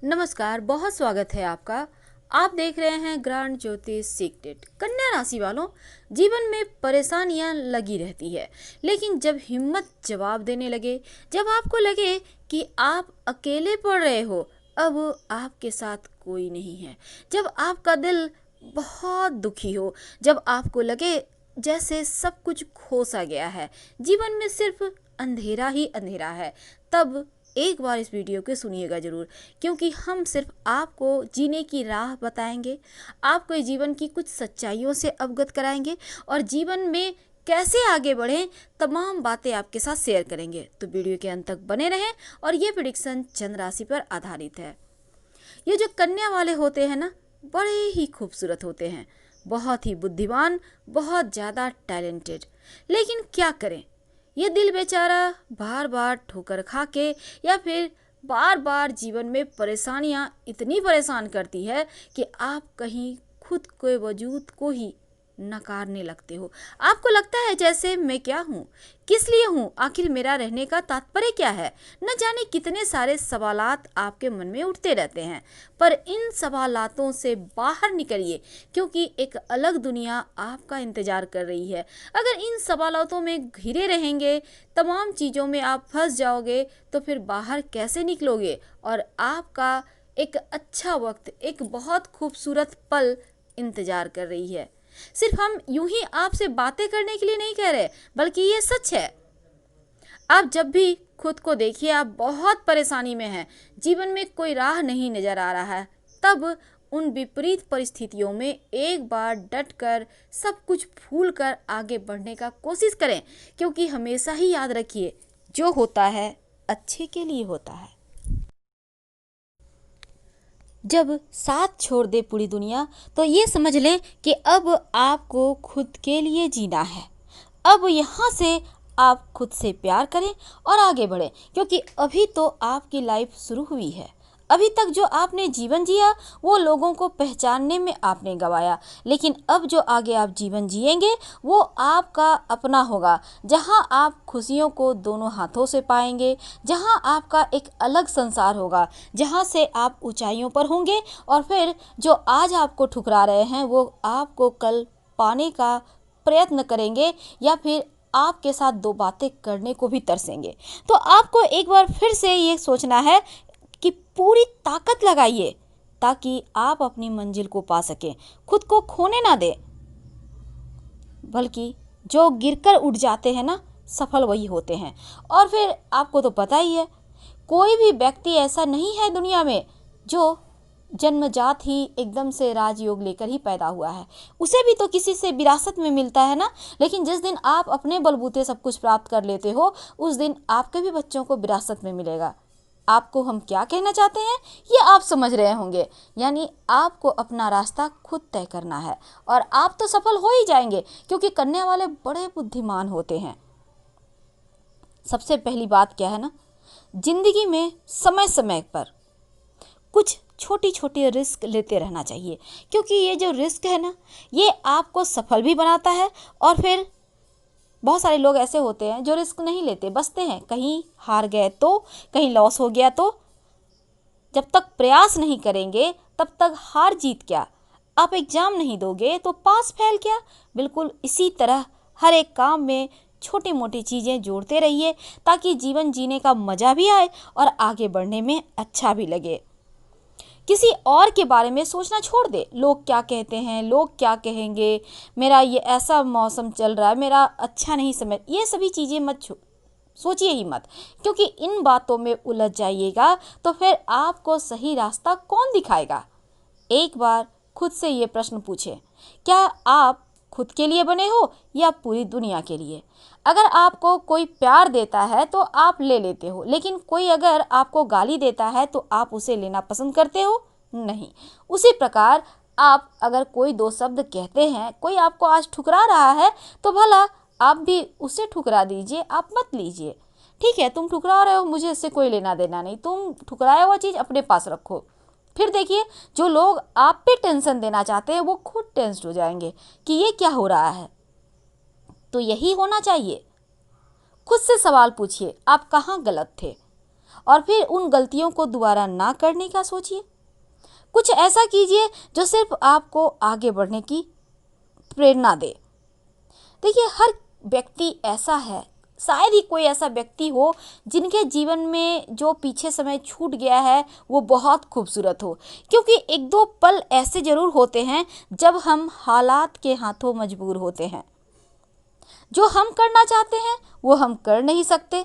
नमस्कार, बहुत स्वागत है आपका। आप देख रहे हैं ग्रांड ज्योतिष सीक्रेट। कन्या राशि वालों, जीवन में परेशानियां लगी रहती है, लेकिन जब हिम्मत जवाब देने लगे, जब आपको लगे कि आप अकेले पड़ रहे हो, अब आपके साथ कोई नहीं है, जब आपका दिल बहुत दुखी हो, जब आपको लगे जैसे सब कुछ खो सा गया है, जीवन में सिर्फ अंधेरा ही अंधेरा है, तब एक बार इस वीडियो को सुनिएगा ज़रूर, क्योंकि हम सिर्फ आपको जीने की राह बताएंगे, आपको इस जीवन की कुछ सच्चाइयों से अवगत कराएंगे और जीवन में कैसे आगे बढ़ें तमाम बातें आपके साथ शेयर करेंगे। तो वीडियो के अंत तक बने रहें। और ये प्रेडिक्शन चंद्र राशि पर आधारित है। ये जो कन्या वाले होते हैं ना, बड़े ही खूबसूरत होते हैं, बहुत ही बुद्धिमान, बहुत ज़्यादा टैलेंटेड। लेकिन क्या करें, ये दिल बेचारा बार बार ठोकर खा के या फिर बार बार जीवन में परेशानियां इतनी परेशान करती है कि आप कहीं खुद के वजूद को ही नकारने लगते हो। आपको लगता है जैसे मैं क्या हूँ, किस लिए हूँ, आखिर मेरा रहने का तात्पर्य क्या है। न जाने कितने सारे सवालात आपके मन में उठते रहते हैं, पर इन सवालातों से बाहर निकलिए, क्योंकि एक अलग दुनिया आपका इंतजार कर रही है। अगर इन सवालातों में घिरे रहेंगे, तमाम चीज़ों में आप फंस जाओगे, तो फिर बाहर कैसे निकलोगे। और आपका एक अच्छा वक्त, एक बहुत खूबसूरत पल इंतजार कर रही है। सिर्फ हम यूं ही आपसे बातें करने के लिए नहीं कह रहे, बल्कि ये सच है। आप जब भी खुद को देखिए आप बहुत परेशानी में हैं, जीवन में कोई राह नहीं नजर आ रहा है, तब उन विपरीत परिस्थितियों में एक बार डट कर सब कुछ भूल कर आगे बढ़ने का कोशिश करें, क्योंकि हमेशा ही याद रखिए, जो होता है अच्छे के लिए होता है। जब साथ छोड़ दे पूरी दुनिया, तो ये समझ लें कि अब आपको खुद के लिए जीना है। अब यहाँ से आप खुद से प्यार करें और आगे बढ़ें, क्योंकि अभी तो आपकी लाइफ शुरू हुई है। अभी तक जो आपने जीवन जिया वो लोगों को पहचानने में आपने गंवाया, लेकिन अब जो आगे आप जीवन जिएंगे वो आपका अपना होगा, जहां आप खुशियों को दोनों हाथों से पाएंगे, जहां आपका एक अलग संसार होगा, जहां से आप ऊंचाइयों पर होंगे और फिर जो आज आपको ठुकरा रहे हैं वो आपको कल पाने का प्रयत्न करेंगे या फिर आपके साथ दो बातें करने को भी तरसेंगे। तो आपको एक बार फिर से ये सोचना है कि पूरी ताकत लगाइए ताकि आप अपनी मंजिल को पा सकें, खुद को खोने ना दें। बल्कि जो गिरकर उठ जाते हैं ना, सफल वही होते हैं। और फिर आपको तो पता ही है, कोई भी व्यक्ति ऐसा नहीं है दुनिया में जो जन्मजात ही एकदम से राजयोग लेकर ही पैदा हुआ है। उसे भी तो किसी से विरासत में मिलता है ना। लेकिन जिस दिन आप अपने बलबूते सब कुछ प्राप्त कर लेते हो, उस दिन आपके भी बच्चों को विरासत में मिलेगा। आपको हम क्या कहना चाहते हैं ये आप समझ रहे होंगे, यानी आपको अपना रास्ता खुद तय करना है और आप तो सफल हो ही जाएंगे, क्योंकि कन्या वाले बड़े बुद्धिमान होते हैं। सबसे पहली बात क्या है ना, जिंदगी में समय समय पर कुछ छोटी छोटी रिस्क लेते रहना चाहिए, क्योंकि ये जो रिस्क है ना, ये आपको सफल भी बनाता है। और फिर बहुत सारे लोग ऐसे होते हैं जो रिस्क नहीं लेते, बसते हैं, कहीं हार गए तो, कहीं लॉस हो गया तो। जब तक प्रयास नहीं करेंगे तब तक हार जीत क्या, आप एग्जाम नहीं दोगे तो पास फेल क्या। बिल्कुल इसी तरह हर एक काम में छोटी मोटी चीज़ें जोड़ते रहिए, ताकि जीवन जीने का मज़ा भी आए और आगे बढ़ने में अच्छा भी लगे। किसी और के बारे में सोचना छोड़ दे, लोग क्या कहते हैं, लोग क्या कहेंगे, मेरा ये ऐसा मौसम चल रहा है, मेरा अच्छा नहीं समझ, ये सभी चीज़ें मत सोचिए ही मत, क्योंकि इन बातों में उलझ जाइएगा तो फिर आपको सही रास्ता कौन दिखाएगा। एक बार खुद से ये प्रश्न पूछें, क्या आप खुद के लिए बने हो या पूरी दुनिया के लिए। अगर आपको कोई प्यार देता है तो आप ले लेते हो, लेकिन कोई अगर आपको गाली देता है तो आप उसे लेना पसंद करते हो नहीं। उसी प्रकार आप अगर कोई दो शब्द कहते हैं, कोई आपको आज ठुकरा रहा है, तो भला आप भी उसे ठुकरा दीजिए, आप मत लीजिए। ठीक है, तुम ठुकरा रहे हो, मुझे इससे कोई लेना देना नहीं, तुम ठुकराया हुआ चीज़ अपने पास रखो। फिर देखिए, जो लोग आप पे टेंशन देना चाहते हैं वो खुद टेंस्ड हो जाएंगे कि ये क्या हो रहा है। तो यही होना चाहिए। खुद से सवाल पूछिए, आप कहाँ गलत थे और फिर उन गलतियों को दोबारा ना करने का सोचिए। कुछ ऐसा कीजिए जो सिर्फ आपको आगे बढ़ने की प्रेरणा दे। देखिए, हर व्यक्ति ऐसा है, शायद ही कोई ऐसा व्यक्ति हो जिनके जीवन में जो पीछे समय छूट गया है वो बहुत खूबसूरत हो, क्योंकि एक दो पल ऐसे ज़रूर होते हैं जब हम हालात के हाथों मजबूर होते हैं। जो हम करना चाहते हैं वो हम कर नहीं सकते।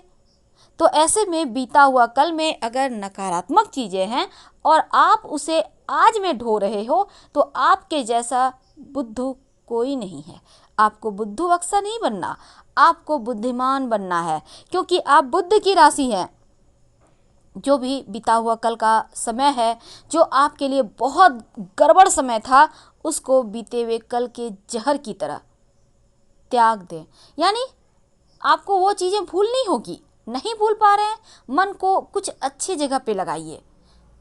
तो ऐसे में बीता हुआ कल में अगर नकारात्मक चीज़ें हैं और आप उसे आज में ढो रहे हो तो आपके जैसा बुद्धू कोई नहीं है। आपको बुद्धू बक्सा नहीं बनना, आपको बुद्धिमान बनना है, क्योंकि आप बुद्ध की राशि हैं। जो भी बीता हुआ कल का समय है, जो आपके लिए बहुत गड़बड़ समय था, उसको बीते हुए कल के जहर की तरह त्याग दें। यानी आपको वो चीज़ें भूलनी होगी, नहीं भूल पा रहे हैं, मन को कुछ अच्छी जगह पे लगाइए,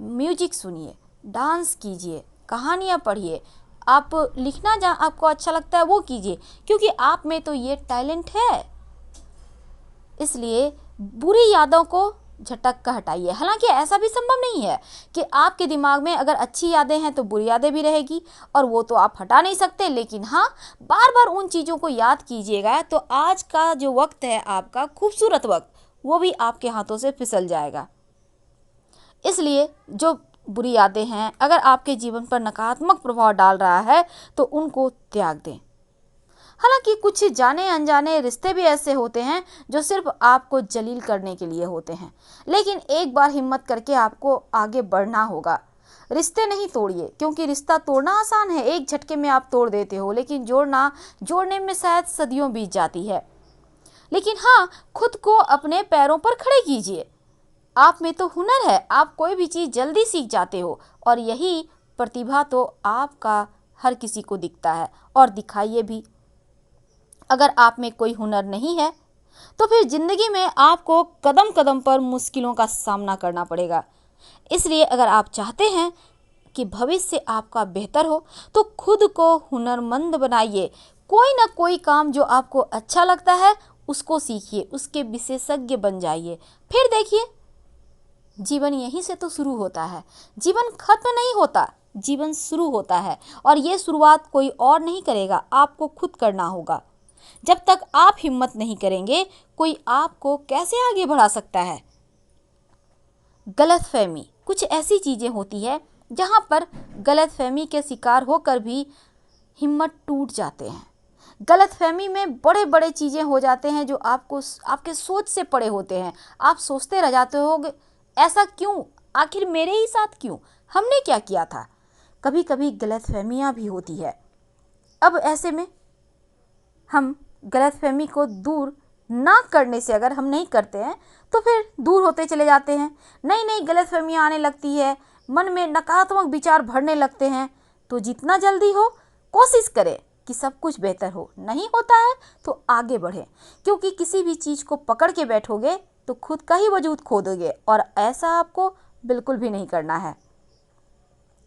म्यूजिक सुनिए, डांस कीजिए, कहानियाँ पढ़िए, आप लिखना जहाँ आपको अच्छा लगता है वो कीजिए, क्योंकि आप में तो ये टैलेंट है। इसलिए बुरी यादों को झटक कर हटाइए। हालांकि ऐसा भी संभव नहीं है कि आपके दिमाग में अगर अच्छी यादें हैं तो बुरी यादें भी रहेगी, और वो तो आप हटा नहीं सकते। लेकिन हाँ, बार बार उन चीज़ों को याद कीजिएगा तो आज का जो वक्त है आपका खूबसूरत वक्त, वो भी आपके हाथों से फिसल जाएगा। इसलिए जो बुरी यादें हैं, अगर आपके जीवन पर नकारात्मक प्रभाव डाल रहा है तो उनको त्याग दें। हालांकि कुछ जाने अनजाने रिश्ते भी ऐसे होते हैं जो सिर्फ आपको जलील करने के लिए होते हैं, लेकिन एक बार हिम्मत करके आपको आगे बढ़ना होगा। रिश्ते नहीं तोड़िए, क्योंकि रिश्ता तोड़ना आसान है, एक झटके में आप तोड़ देते हो, लेकिन जोड़ने में शायद सदियों बीत जाती है। लेकिन हाँ, खुद को अपने पैरों पर खड़े कीजिए। आप में तो हुनर है, आप कोई भी चीज़ जल्दी सीख जाते हो, और यही प्रतिभा तो आपका हर किसी को दिखता है, और दिखाइए भी। अगर आप में कोई हुनर नहीं है तो फिर ज़िंदगी में आपको कदम कदम पर मुश्किलों का सामना करना पड़ेगा। इसलिए अगर आप चाहते हैं कि भविष्य आपका बेहतर हो तो खुद को हुनरमंद बनाइए। कोई ना कोई काम जो आपको अच्छा लगता है उसको सीखिए, उसके विशेषज्ञ बन जाइए। फिर देखिए, जीवन यहीं से तो शुरू होता है। जीवन खत्म नहीं होता, जीवन शुरू होता है, और ये शुरुआत कोई और नहीं करेगा, आपको खुद करना होगा। जब तक आप हिम्मत नहीं करेंगे, कोई आपको कैसे आगे बढ़ा सकता है। गलतफहमी, कुछ ऐसी चीज़ें होती है जहाँ पर गलतफहमी के शिकार होकर भी हिम्मत टूट जाते हैं। गलतफहमी में बड़े बड़े चीज़ें हो जाते हैं जो आपके सोच से परे होते हैं। आप सोचते रह जाते होगे, ऐसा क्यों, आखिर मेरे ही साथ क्यों, हमने क्या किया था। कभी कभी गलतफहमियाँ भी होती है। अब ऐसे में हम गलतफहमी को दूर ना करने से, अगर हम नहीं करते हैं तो फिर दूर होते चले जाते हैं, नई नई गलतफहमियाँ आने लगती है, मन में नकारात्मक विचार भरने लगते हैं। तो जितना जल्दी हो कोशिश करें कि सब कुछ बेहतर हो, नहीं होता है तो आगे बढ़ें, क्योंकि किसी भी चीज़ को पकड़ के बैठोगे तो खुद का ही वजूद खो दोगे, और ऐसा आपको बिल्कुल भी नहीं करना है।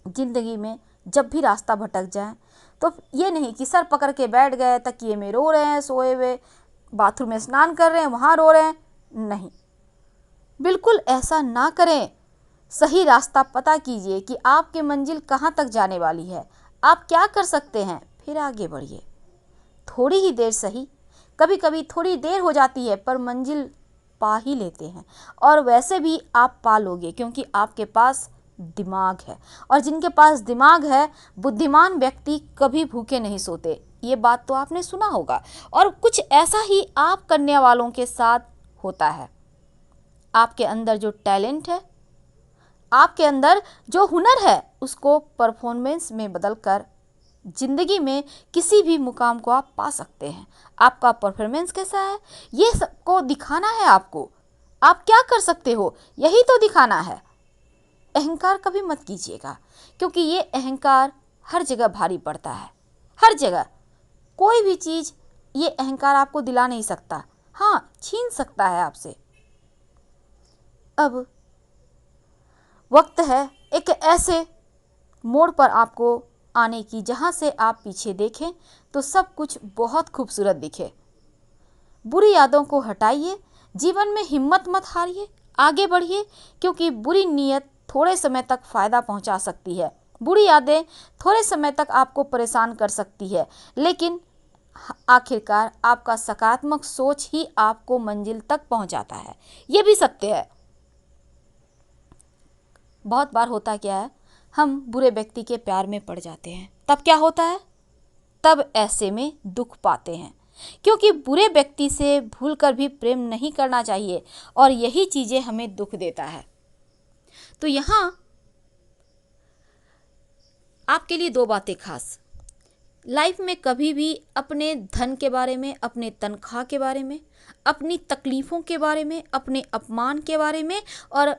ज़िंदगी में जब भी रास्ता भटक जाए तो ये नहीं कि सर पकड़ के बैठ गए, तकिए में रो रहे हैं, सोए हुए बाथरूम में स्नान कर रहे हैं वहाँ रो रहे हैं, नहीं, बिल्कुल ऐसा ना करें। सही रास्ता पता कीजिए कि आपकी मंजिल कहाँ तक जाने वाली है, आप क्या कर सकते हैं, फिर आगे बढ़िए। थोड़ी ही देर सही, कभी कभी थोड़ी देर हो जाती है, पर मंजिल पा ही लेते हैं, और वैसे भी आप पा लोगे, क्योंकि आपके पास दिमाग है, और जिनके पास दिमाग है, बुद्धिमान व्यक्ति कभी भूखे नहीं सोते। ये बात तो आपने सुना होगा, और कुछ ऐसा ही आप करने वालों के साथ होता है। आपके अंदर जो टैलेंट है, आपके अंदर जो हुनर है, उसको परफॉर्मेंस में बदलकर जिंदगी में किसी भी मुकाम को आप पा सकते हैं। आपका परफॉर्मेंस कैसा है ये सबको दिखाना है आपको। आप क्या कर सकते हो यही तो दिखाना है। अहंकार कभी मत कीजिएगा, क्योंकि ये अहंकार हर जगह भारी पड़ता है, हर जगह। कोई भी चीज़ ये अहंकार आपको दिला नहीं सकता, हाँ छीन सकता है आपसे। अब वक्त है एक ऐसे मोड़ पर आपको आने की जहाँ से आप पीछे देखें तो सब कुछ बहुत खूबसूरत दिखे। बुरी यादों को हटाइए, जीवन में हिम्मत मत हारिए, आगे बढ़िए, क्योंकि बुरी नीयत थोड़े समय तक फ़ायदा पहुंचा सकती है। बुरी यादें थोड़े समय तक आपको परेशान कर सकती है, लेकिन आखिरकार आपका सकारात्मक सोच ही आपको मंजिल तक पहुंचाता है। ये भी सत्य है। बहुत बार होता क्या है, हम बुरे व्यक्ति के प्यार में पड़ जाते हैं। तब क्या होता है? तब ऐसे में दुख पाते हैं, क्योंकि बुरे व्यक्ति से भूलकर भी प्रेम नहीं करना चाहिए और यही चीज़ें हमें दुख देता है। तो यहाँ आपके लिए दो बातें खास। लाइफ में कभी भी अपने धन के बारे में, अपने तनख्वाह के बारे में, अपनी तकलीफ़ों के बारे में, अपने अपमान के बारे में और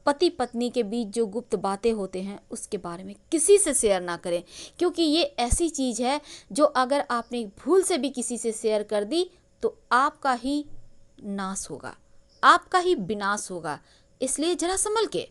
पति पत्नी के बीच जो गुप्त बातें होते हैं उसके बारे में किसी से शेयर ना करें, क्योंकि ये ऐसी चीज़ है जो अगर आपने भूल से भी किसी से शेयर कर दी तो आपका ही नाश होगा, आपका ही विनाश होगा। इसलिए ज़रा संभल के।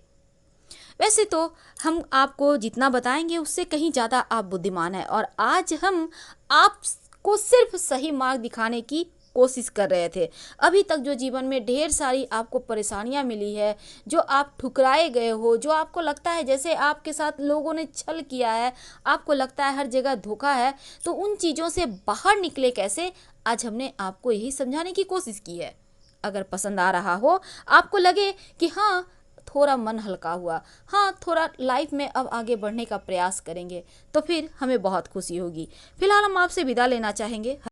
वैसे तो हम आपको जितना बताएंगे उससे कहीं ज़्यादा आप बुद्धिमान हैं, और आज हम आपको सिर्फ सही मार्ग दिखाने की कोशिश कर रहे थे। अभी तक जो जीवन में ढेर सारी आपको परेशानियां मिली है, जो आप ठुकराए गए हो, जो आपको लगता है जैसे आपके साथ लोगों ने छल किया है, आपको लगता है हर जगह धोखा है, तो उन चीज़ों से बाहर निकले कैसे, आज हमने आपको यही समझाने की कोशिश की है। अगर पसंद आ रहा हो, आपको लगे कि हाँ थोड़ा मन हल्का हुआ, हाँ थोड़ा लाइफ में अब आगे बढ़ने का प्रयास करेंगे, तो फिर हमें बहुत खुशी होगी। फिलहाल हम आपसे विदा लेना चाहेंगे।